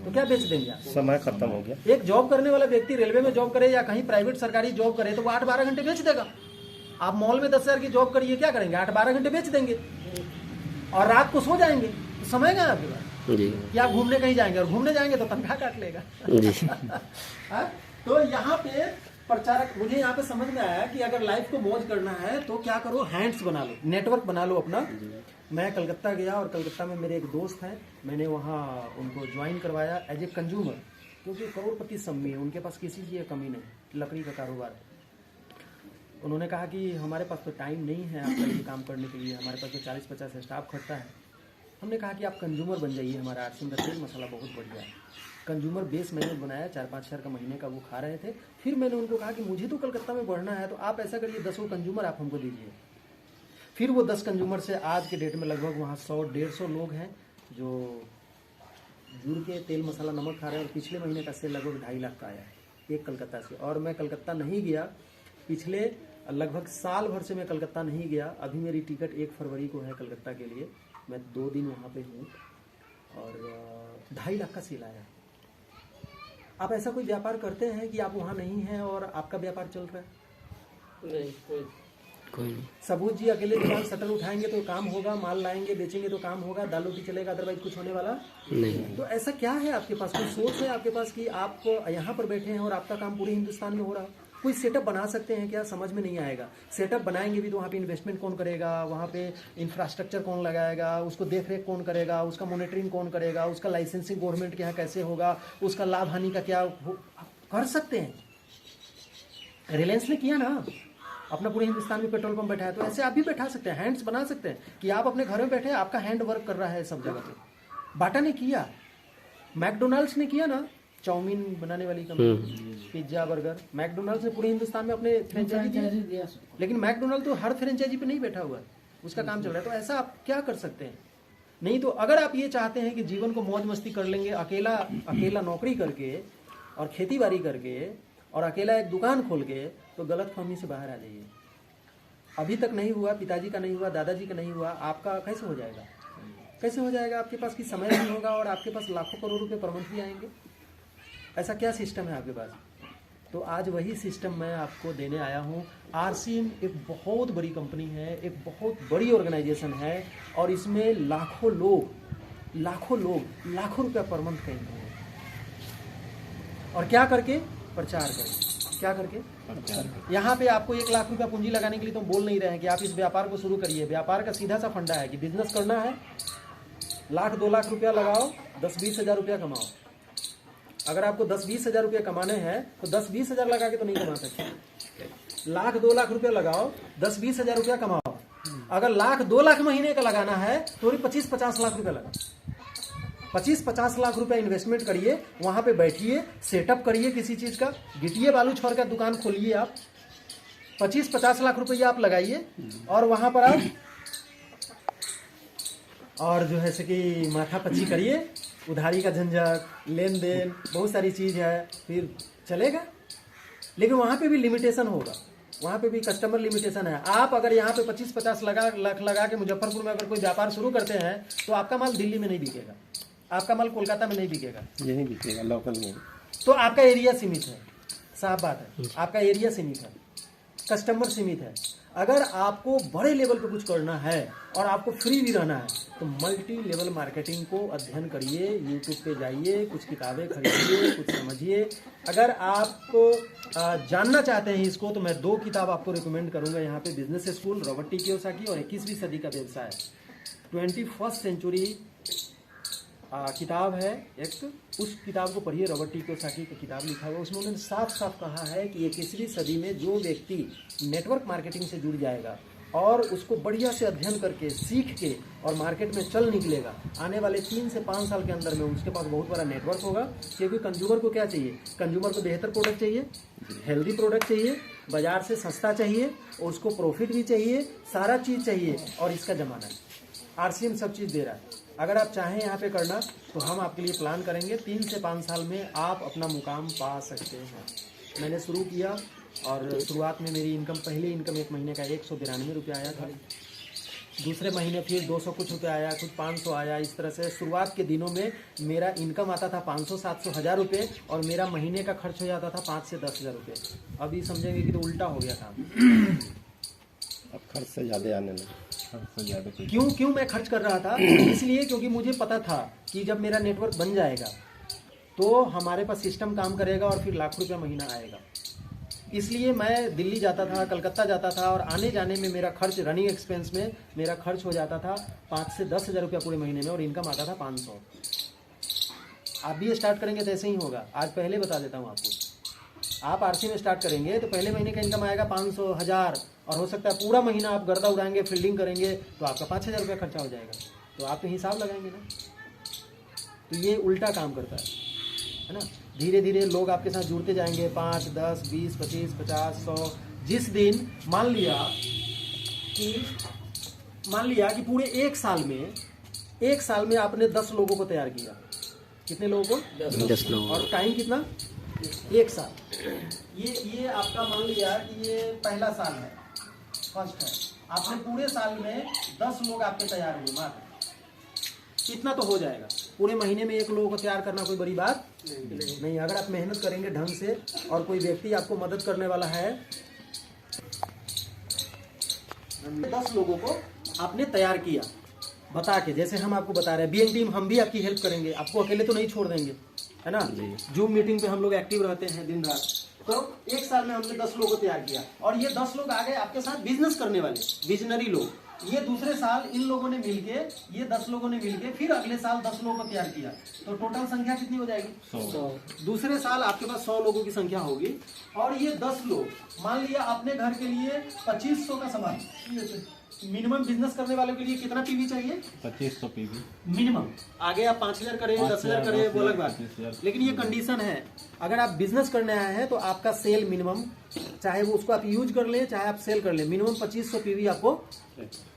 तो क्या बेच देंगे आप?
समय खत्म हो गया।
एक जॉब करने वाला व्यक्ति रेलवे में जॉब करे या कहीं प्राइवेट सरकारी जॉब करे तो वो 8-12 घंटे बेच देगा। आप मॉल में 10,000 की जॉब करिए, क्या करेंगे? 8-12 घंटे बेच देंगे और रात को सो जाएंगे। तो समय क्या आपके पास?
जी।
या घूमने कहीं जाएंगे और घूमने जाएंगे तो तनख्वाह काट लेगा।
जी।
तो यहाँ पे प्रचारक, मुझे यहाँ पे समझ में आया कि अगर लाइफ को मौज करना है तो क्या करो, हैंड्स बना लो, नेटवर्क बना लो अपना। मैं कलकत्ता गया और कलकत्ता में मेरे एक दोस्त हैं, मैंने वहाँ उनको ज्वाइन करवाया एज ए कंज्यूमर, क्योंकि करोड़पति सम्मी है, उनके पास किसी चीज़ की कमी नहीं, लकड़ी का कारोबार है। उन्होंने कहा कि हमारे पास तो टाइम नहीं है आपका ये काम करने के लिए, हमारे पास तो 40-50 स्टाफ खटता है। हमने कहा कि आप कंज्यूमर बन जाइए, हमारा आरसिन का तेल मसाला बहुत बढ़िया है। कंज्यूमर बेस मैंने बनाया, 4-5 हज़ार का महीने का वो खा रहे थे। फिर मैंने उनको कहा कि मुझे तो कलकत्ता में बढ़ना है, तो आप ऐसा करिए 10 कंज्यूमर आप हमको दीजिए। फिर वो 10 कंज्यूमर से आज के डेट में लगभग वहाँ 100-150 लोग हैं जो जुड़ के तेल मसाला नमक खा रहे हैं। और पिछले महीने का सेल लगभग 2.5 लाख का आया है एक कलकत्ता से। और मैं कलकत्ता नहीं गया, पिछले लगभग साल भर से मैं कलकत्ता नहीं गया। अभी मेरी टिकट 1 फरवरी को है कलकत्ता के लिए, मैं 2 दिन वहाँ पे हूँ और 2.5 लाख का सेल आया। आप ऐसा कोई व्यापार करते हैं कि आप वहाँ नहीं हैं और आपका व्यापार चल रहा है?
नहीं,
कोई नहीं।
सबूत जी अकेले दुकान शटर उठाएंगे तो काम होगा, माल लाएंगे बेचेंगे तो काम होगा, दाल रोटी चलेगा, अदरवाइज कुछ होने वाला
नहीं।
तो ऐसा क्या है आपके पास? कोई सोच है आपके पास कि आप यहाँ पर बैठे हैं और आपका काम पूरे हिंदुस्तान में हो रहा है? कोई सेटअप बना सकते हैं क्या? समझ में नहीं आएगा। सेटअप बनाएंगे भी तो वहाँ पे इन्वेस्टमेंट कौन करेगा, वहाँ पे इंफ्रास्ट्रक्चर कौन लगाएगा, उसको देख रेख कौन करेगा, उसका मॉनिटरिंग कौन करेगा, उसका लाइसेंसिंग गवर्नमेंट के यहाँ कैसे होगा, उसका लाभ हानि का क्या कर सकते हैं? रिलायंस ने किया ना, अपना पूरे हिंदुस्तान में पेट्रोल पंप बैठाया, तो ऐसे आप भी बैठा सकते हैं, हैंड्स बना सकते हैं कि आप अपने घर में बैठे, आपका हैंड वर्क कर रहा है सब जगह पे। बाटा ने किया, मैकडोनाल्ड्स ने किया ना, चाउमीन बनाने वाली कंपनी, पिज्जा बर्गर। मैकडोनाल्ड्स ने पूरे हिंदुस्तान में अपने फ्रेंचाइजी दिया, लेकिन मैकडोनाल्ड तो हर फ्रेंचाइजी पे नहीं बैठा हुआ है, उसका काम चल रहा है। तो ऐसा आप क्या कर सकते हैं? नहीं तो अगर आप ये चाहते हैं कि जीवन को मौज मस्ती कर लेंगे अकेला नौकरी करके और खेती बाड़ी करके और अकेला एक दुकान खोल के, तो गलत फहमी से बाहर आ जाइए। अभी तक नहीं हुआ, पिताजी का नहीं हुआ, दादाजी का नहीं हुआ, आपका कैसे हो जाएगा? कैसे हो जाएगा? आपके पास की समय नहीं होगा और आपके पास लाखों करोड़ रुपए पर मंथ भी आएंगे। ऐसा क्या सिस्टम है आपके पास? तो आज वही सिस्टम मैं आपको देने आया हूँ। आरसीएम एक बहुत बड़ी कंपनी है, एक बहुत बड़ी ऑर्गेनाइजेशन है और इसमें लाखों लोग लाखों रुपया पर मंथ का इनकम है। और क्या करके? प्रचार करें। क्या करके? यहाँ पे आपको 1 लाख रुपया पूंजी लगाने के लिए तो बोल नहीं रहे हैं कि आप इस व्यापार को शुरू करिए। व्यापार का सीधा सा फंडा है कि बिजनेस करना है, 1 लाख 2 लाख रुपया लगाओ, 10-20 हज़ार रुपया कमाओ। अगर आपको 10-20 हज़ार रुपया कमाने हैं तो 10-20 हज़ार लगा के तो नहीं कमा सकते। 1 लाख 2 लाख रुपया लगाओ, 10-20 हज़ार रुपया कमाओ। अगर 1 लाख 2 लाख महीने का लगाना है तो 25-50 लाख रुपया लगा, 25-50 लाख रुपया इन्वेस्टमेंट करिए, वहां पे बैठिए, सेटअप करिए किसी चीज का, गिट्टिए बालू छोड़ का दुकान खोलिए आप, 25-50 लाख रुपया आप लगाइए और वहां पर आप और जो है कि माथा पच्ची करिए, उधारी का झंझट, लेन देन, बहुत सारी चीज है, फिर चलेगा। लेकिन वहां पे भी लिमिटेशन होगा, वहां पे भी कस्टमर लिमिटेशन है। आप अगर यहाँ पे 25-50 लाख लगा के मुजफ्फरपुर में अगर कोई व्यापार शुरू करते हैं तो आपका माल दिल्ली में नहीं बिकेगा, आपका माल कोलकाता में नहीं बिकेगा,
यही बिकेगा लोकल में।
तो आपका एरिया सीमित है, साफ बात है, आपका एरिया सीमित है, कस्टमर सीमित है। अगर आपको बड़े लेवल पे कुछ करना है और आपको फ्री भी रहना है तो मल्टी लेवल मार्केटिंग को अध्ययन करिए, यूट्यूब पे जाइए, कुछ किताबें खरीदिए, कुछ समझिए। अगर आपको जानना चाहते हैं इसको तो मैं 2 किताब आपको रिकमेंड करूंगा यहाँ पे, business school Robert T Kiyosaki और 21वीं सदी का व्यवसाय, 21st सेंचुरी किताब है एक, उस किताब को पढ़िए। रॉबर्ट टी कियोसाकी की किताब लिखा हुआ, उसमें उन्होंने साफ साफ कहा है कि 21वीं सदी में जो व्यक्ति नेटवर्क मार्केटिंग से जुड़ जाएगा और उसको बढ़िया से अध्ययन करके सीख के और मार्केट में चल निकलेगा, आने वाले 3 से 5 साल के अंदर में उसके पास बहुत बड़ा नेटवर्क होगा। क्योंकि कंज्यूमर को क्या चाहिए? कंज्यूमर को बेहतर प्रोडक्ट चाहिए, हेल्दी प्रोडक्ट चाहिए, बाजार से सस्ता चाहिए, उसको प्रॉफिट भी चाहिए, सारा चीज़ चाहिए और इसका ज़माना है। आरसीएम सब चीज़ दे रहा है। अगर आप चाहें यहाँ पे करना तो हम आपके लिए प्लान करेंगे, 3 से 5 साल में आप अपना मुकाम पा सकते हैं। मैंने शुरू किया और शुरुआत में मेरी इनकम, पहली इनकम 1 महीने का 192 रुपया आया था, दूसरे महीने फिर 200 कुछ रुपया आया, कुछ 500 आया। इस तरह से शुरुआत के दिनों में मेरा इनकम आता था 500, 700, 1000 रुपये और मेरा महीने का खर्च हो जाता था 5 से 10 हज़ार रुपये। अभी समझेंगे कि तो उल्टा हो गया था,
अब खर्च से ज़्यादा आने लगा।
क्यों मैं खर्च कर रहा था? इसलिए क्योंकि मुझे पता था कि जब मेरा नेटवर्क बन जाएगा तो हमारे पास सिस्टम काम करेगा और फिर लाख रुपया महीना आएगा। इसलिए मैं दिल्ली जाता था, कलकत्ता जाता था और आने जाने में मेरा खर्च, रनिंग एक्सपेंस में मेरा खर्च हो जाता था 5 से 10 हज़ार रुपया पूरे महीने में और इनकम आता था 500। आप भी स्टार्ट करेंगे तो ऐसे ही होगा। आज पहले बता देता हूँ आपको, आप आरसी में स्टार्ट करेंगे तो पहले महीने का इनकम आएगा 500, 1000 और हो सकता है पूरा महीना आप गर्दा उड़ाएंगे, फील्डिंग करेंगे तो आपका 5000 रुपया खर्चा हो जाएगा। तो आप तो हिसाब लगाएंगे ना। तो ये उल्टा काम करता है ना। धीरे धीरे लोग आपके साथ जुड़ते जाएंगे, 5, 10, 20, 25, 50, 100। जिस दिन मान लिया कि पूरे 1 साल में आपने 10 लोगों को तैयार किया। कितने लोगों को?
10 लोग।
और टाइम कितना? 1 साल। ये आपका मान लिया कि ये पहला साल है, फर्स्ट है। आपने पूरे साल में 10 लोग आपके तैयार हुए मात्र, इतना तो हो जाएगा। पूरे महीने में 1 लोगों को तैयार करना कोई बड़ी बात नहीं। अगर आप मेहनत करेंगे ढंग से और कोई व्यक्ति आपको मदद करने वाला है, 10 लोगों को आपने तैयार किया बता के, जैसे हम आपको बता रहे हैं, बीइंग टीम हम भी आपकी हेल्प करेंगे, आपको अकेले तो नहीं छोड़ देंगे, है ना। जूम मीटिंग पे हम लोग एक्टिव रहते हैं दिन रात। तो 1 साल में हमने 10 लोगों को तैयार किया और ये 10 लोग आ गए आपके साथ बिजनेस करने वाले, विजनरी लोग। ये दूसरे साल इन लोगों ने मिलके, ये 10 लोगों ने मिलके फिर अगले साल 10 लोगों को तैयार किया। तो टोटल संख्या कितनी हो जाएगी? 100। दूसरे साल आपके पास 100 लोगों की संख्या होगी और ये 10 लोग, मान लिया अपने घर के लिए 2500 का सामान, मिनिमम बिजनेस करने वालों के लिए कितना पीवी चाहिए?
2500 पीवी
मिनिमम। आगे आप 5000 करें, 10,000 करें, वो अलग बात। लेकिन ये कंडीशन है, अगर आप बिजनेस करने आए हैं तो आपका सेल मिनिमम, चाहे वो उसको आप यूज कर ले चाहे आप सेल कर ले, मिनिमम 2500 पीवी आपको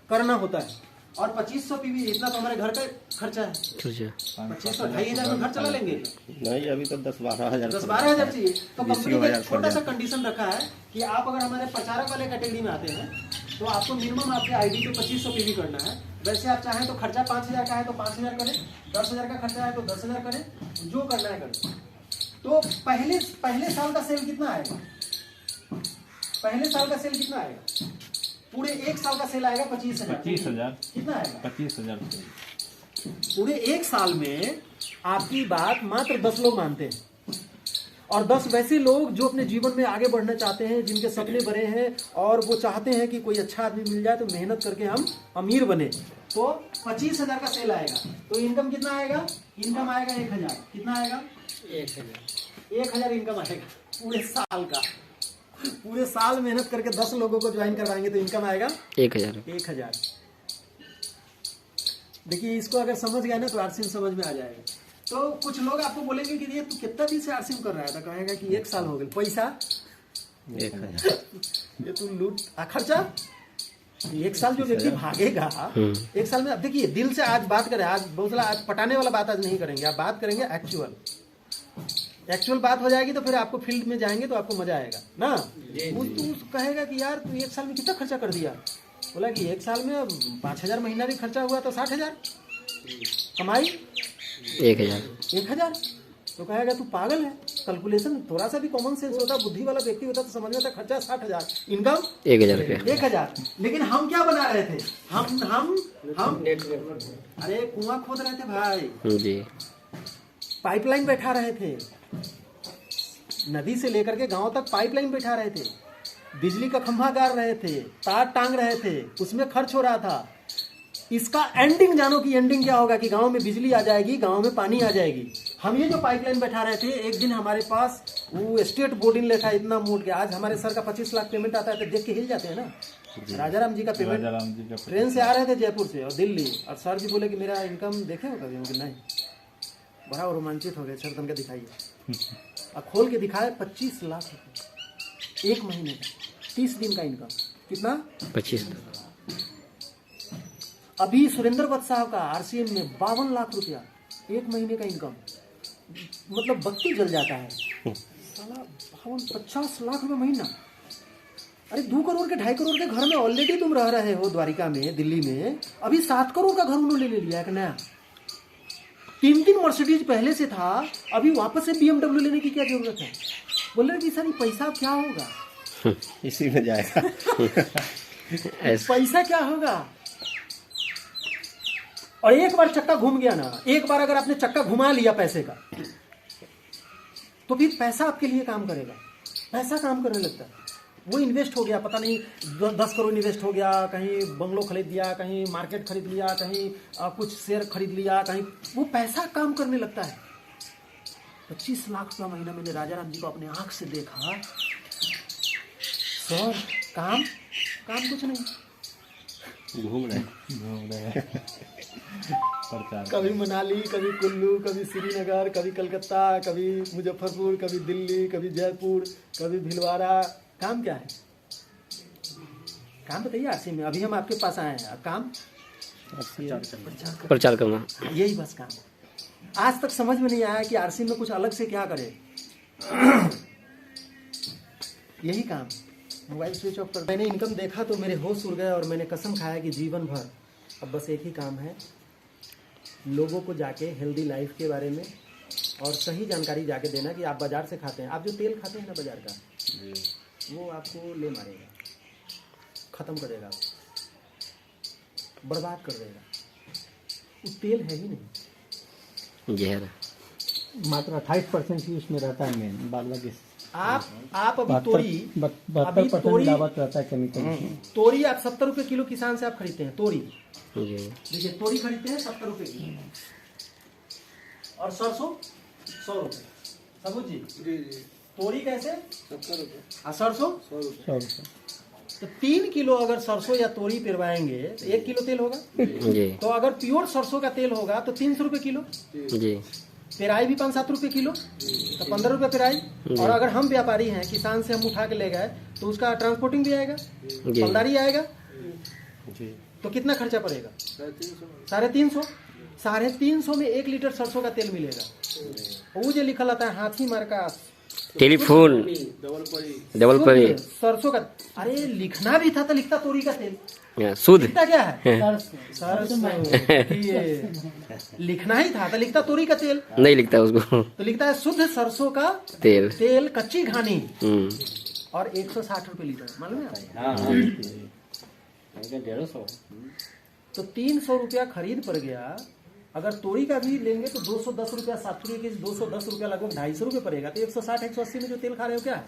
करना होता है। और 2500 पीवी इतना तो हमारे घर का खर्चा है। 2500 2,500 में घर चला लेंगे?
नहीं, अभी तो 10-12 हज़ार
चाहिए। तो कंपनी ने छोटा सा कंडीशन रखा है कि आप अगर हमारे प्रचारक वाले कैटेगरी में आते हैं तो आपको मिनिमम आपके आईडी पे 2500 पीवी करना है। वैसे आप चाहें तो खर्चा 5000 का है तो 5000 करें, 10,000 का खर्चा है तो 10,000 करें, जो करना है करें। तो पहले साल का सेल कितना आएगा? पहले साल का सेल कितना आएगा? पूरे एक साल का सेल आएगा 25,000।
25,000।
कितना आएगा?
25,000।
पूरे एक साल में आपकी बात मात्र 10 लोग मानते हैं, और 10 वैसे लोग जो अपने जीवन में आगे बढ़ना चाहते हैं, जिनके सपने बड़े हैं और वो चाहते हैं कि कोई अच्छा आदमी मिल जाए तो मेहनत करके हम अमीर बने। तो 25,000 का सेल आएगा, तो इनकम कितना आएगा? इनकम आएगा 1,000। कितना आएगा? 1,000 इनकम आएगा पूरे साल का। पूरे साल मेहनत करके 10 लोगों को ज्वाइन करवाएंगे तो इनकम आएगा 1,000। देखिए, इसको अगर समझ गया ना तो आरसीएम समझ में आ जाएगा। तो कुछ लोग आपको बोलेंगे कि ये तू कितना दिन से आरसीएम कर रहा है, तो कहेगा कि 1 साल हो गए। पैसा
1,000।
ये तू लूट खर्चा 1 साल जो व्यक्ति भागेगा 1 साल में। अब देखिए, दिल से आज बात करें, आज बहुत सारा आज पटाने वाला बात आज नहीं करेंगे, आप बात करेंगे एक्चुअल बात हो जाएगी। तो फिर आपको फील्ड में जाएंगे तो आपको मजा आएगा ना। तू कहेगा कि यार तू 1 साल में कितना खर्चा कर दिया? बोला कि 1 साल में 5,000 महीना भी खर्चा हुआ तो 60,000 कमाई 1,000। तो कहेगा तू पागल है। कैलकुलेशन थोड़ा सा भी कॉमन सेंस होता, बुद्धि वाला व्यक्ति होता तो समझ में आता खर्चा 60,000, इनकम 1,000। लेकिन हम क्या बना रहे थे? हम अरे कुआं खोद रहे थे भाई
जी,
पाइपलाइन बैठा रहे थे, नदी से लेकर के गांव तक पाइपलाइन बैठा रहे थे, बिजली का खंभा गाड़ रहे थे, तार टांग रहे थे, उसमें खर्च हो रहा था। इसका एंडिंग जानो कि एंडिंग क्या होगा कि गांव में बिजली आ जाएगी, गांव में पानी आ जाएगी। हम ये जो पाइपलाइन बैठा रहे थे, एक दिन हमारे पास वो स्टेट बोर्डिंग लेखा इतना मोट गया। आज हमारे सर का 25 लाख पेमेंट आता है तो देख के हिल जाते हैं ना। राजाराम जी का पेमेंट ट्रेन से आ रहे थे जयपुर से और दिल्ली, और सर जी बोले कि मेरा इनकम देखे हो कभी? कि नहीं। बड़ा रोमांचित हो गए, सर तुम दिखाइए। और खोल के दिखाए 25 लाख रुपये 1 महीने का, 30 दिन का इनकम। कितना?
25।
अभी सुरेंद्र वत्स साहब का आरसीएम में 52 लाख रुपया 1 महीने का इनकम, मतलब बत्ती जल जाता है साला। 50 लाख रुपये महीना। अरे 2 करोड़ के 2.5 करोड़ के घर में ऑलरेडी तुम रह रहे हो द्वारिका में, दिल्ली में। अभी 7 करोड़ का घर उन्होंने ले लिया एक नया। 3 मर्सिडीज पहले से था, अभी वापस से BMW लेने की क्या जरूरत है? बोल रहे कि सर पैसा क्या होगा?
इसी में जाएगा।
पैसा क्या होगा? और एक बार चक्का घूम गया ना, एक बार अगर आपने चक्का घुमा लिया पैसे का, तो फिर पैसा आपके लिए काम करेगा। पैसा काम करने लगता है। वो इन्वेस्ट हो गया, पता नहीं 10 करोड़ इन्वेस्ट हो गया, कहीं बंगलो खरीद लिया, कहीं मार्केट खरीद लिया, कहीं कुछ शेयर खरीद लिया, कहीं वो पैसा काम करने लगता है। 25 लाख रुपया महीना मैंने राजाराम जी को अपने आंख से देखा। सर काम कुछ नहीं,
घूम रहे
प्रचार।
कभी मनाली, कभी कुल्लू, कभी श्रीनगर, कभी कलकत्ता, कभी मुजफ्फरपुर, कभी दिल्ली, कभी जयपुर, कभी भिलवाड़ा। काम क्या है? काम बताइए आरसी में। अभी हम आपके पास आए हैं, काम
प्रचार करना,
यही बस काम। आज तक समझ में नहीं आया कि आरसी में कुछ अलग से क्या करे। यही काम। मोबाइल स्विच ऑफ कर। मैंने इनकम देखा तो मेरे होश उड़ गए और मैंने कसम खाया कि जीवन भर अब बस एक ही काम है, लोगों को जाके हेल्दी लाइफ के बारे में और सही जानकारी जाके देना कि आप बाजार से खाते हैं, आप जो तेल खाते हैं ना बाजार का, वो आपको ले मारेगा, खत्म कर देगा, बर्बाद कर देगा। वो तेल है ही नहीं,
जहर।
मात्र 28% ही उसमें रहता है मेन, बाद बाकी
आप अभी तोरी
72% मिलावट रहता है केमिकल।
तोरी आप 70 रुपए किलो किसान से आप खरीदते हैं। तोरी
जी,
देखिए, तोरी खरीदते हैं 70 रुपए किलो, और सरसों 100 रुपए। सबूत जी, तोरी कैसे 70 रुपए और सरसों
100 रुपये।
तो 3 किलो अगर सरसों या तोरी पिरवाएंगे तो 1 किलो तेल होगा
जी,
तो अगर प्योर सरसों का तेल होगा तो 300 रुपए किलो।
जी,
पेराई भी 5-7 रुपए किलो, तो 15 रुपए पेराई। और अगर हम व्यापारी हैं, किसान से हम उठा के ले गए तो उसका ट्रांसपोर्टिंग भी आएगा, फलदारी आएगा, तो कितना खर्चा पड़ेगा? 350। 350 में 1 लीटर सरसों का तेल मिलेगा। वो जो लिखा रहता है हाथी मार का
टेलीफोन डबल परी
सरसों का, अरे लिखना भी था तो लिखता तोरी का तेल,
शुद्ध
लिखता क्या है?
सरसों
सरसों। ये लिखना ही था तो लिखता तोरी का तेल,
नहीं लिखता उसको
तो लिखता है शुद्ध सरसों का
तेल।
तेल कच्ची घानी,
हम्म।
और 160 रुपए लीटर, मालूम है आपको?
हाँ हाँ 150।
तो 300 रुपया खरीद पड़ गया। अगर तोरी का भी लेंगे तो 210 रुपया, 7 के 210 रुपया, लगभग 250 रुपये पड़ेगा। तो 160 180 में जो तेल खा रहे हो क्या है?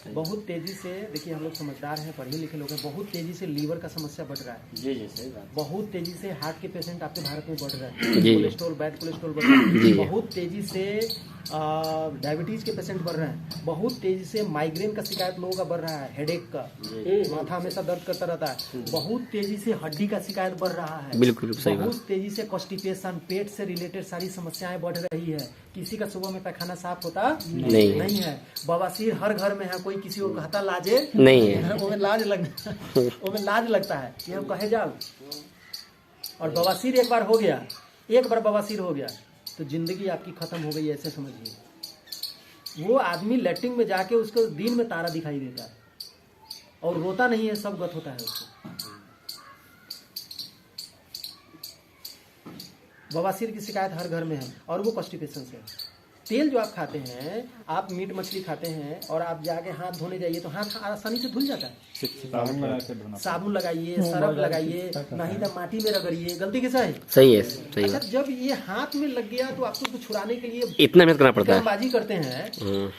बहुत तेजी से, देखिए हम लोग समझदार हैं, पढ़े लिखे लोग हैं, बहुत तेजी से लीवर का समस्या बढ़ रहा है।
जी जी सही बात।
बहुत तेजी से हार्ट के पेशेंट आपके भारत में बढ़ रहे हैं।
जी।
कोलेस्ट्रॉल, बैड कोलेस्ट्रॉल बढ़ रहा
जी।
है। बहुत तेजी से डायबिटीज के पेशेंट बढ़ रहे हैं। बहुत तेजी से माइग्रेन का शिकायत लोगों का बढ़ रहा है, हेडेक का, माथा हमेशा दर्द करता रहता है। बहुत तेजी से हड्डी का शिकायत बढ़ रहा है।
बिल्कुल सही बात।
बहुत तेजी से कॉन्स्टिपेशन, पेट से रिलेटेड सारी समस्याएं बढ़ रही है। किसी का सुबह में पैखाना साफ होता नहीं है। बवासीर हर घर में है, कोई किसी को कहता लाजे
नहीं है।
वो में लाज लगता है कि हम कहे जाओ। और बवासीर एक बार बवासीर हो गया तो जिंदगी आपकी खत्म हो गई, ऐसे समझिए। वो आदमी लैट्रिन में जाके उसको दिन में तारा दिखाई देता है और रोता नहीं है, सब गत होता है उसको। बवासीर की शिकायत हर घर में है, और वो कॉन्स्टिपेशन से है। तेल जो आप खाते हैं, आप मीट मछली खाते हैं और आप जाके हाथ धोने जाइए तो हाथ आसानी से धुल जाता है।
साबुन लगा के धोना।
साबुन लगाइए, सरफ लगाइए, नहीं तो माटी में रगड़िए। गलती किसा है?
सही है, सही
अच्छा,
बात।
जब ये हाथ में लग गया तो आपको उसको छुड़ाने के लिए
इतना मेहनत करना पड़ता है।
बाजी करते हैं।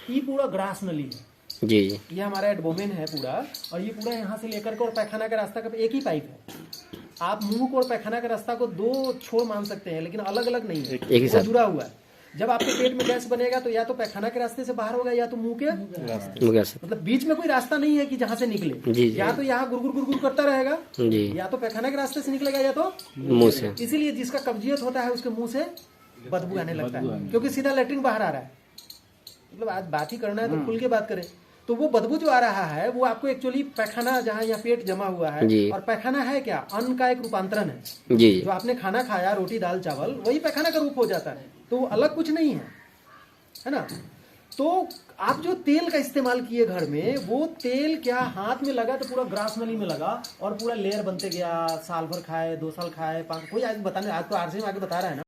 ये पूरा ग्रास नली है,
जी जी।
ये हमारा एडबोमेन है पूरा, और ये पूरा यहाँ से लेकर के और पैखाना का रास्ता का एक ही पाइप है। आप मुंह को और पैखाना के रास्ता को दो छोर मान सकते हैं, लेकिन अलग अलग नहीं है,
एक ही
वो
साथ
जुड़ा हुआ है। जब आपके पेट में गैस बनेगा तो या तो पैखाना के रास्ते से बाहर होगा या तो मुंह के,
मुझे ऐसा-
मतलब बीच में कोई रास्ता नहीं है कि जहाँ से निकले।
जी, जी।
या तो यहाँ गुरगुर गुरगुर करता रहेगा,
जी
या तो पैखाना के रास्ते से निकलेगा या तो
मुंह से।
इसीलिए जिसका कब्जियत होता है उसके मुंह से बदबू आने लगता है, क्योंकि सीधा लेटरिन बाहर आ रहा है। मतलब आज बात ही करना है तो खुल के बात करें। तो वो बदबू जो आ रहा है वो आपको एक्चुअली पैखाना, जहाँ यहाँ पेट जमा हुआ है,
जी।
और पैखाना है क्या? अन्न का एक रूपांतरण है।
जी
जो आपने खाना खाया, रोटी दाल चावल, वही पैखाना का रूप हो जाता है। तो वो अलग कुछ नहीं है ना? तो आप जो तेल का इस्तेमाल किए घर में, वो तेल क्या हाथ में लगा तो पूरा ग्रास नली में लगा और पूरा लेयर बनते गया। साल भर खाए, 2 साल खाए, 5, कोई आज बताने, आज तो आरसी में आके बता रहा है ना।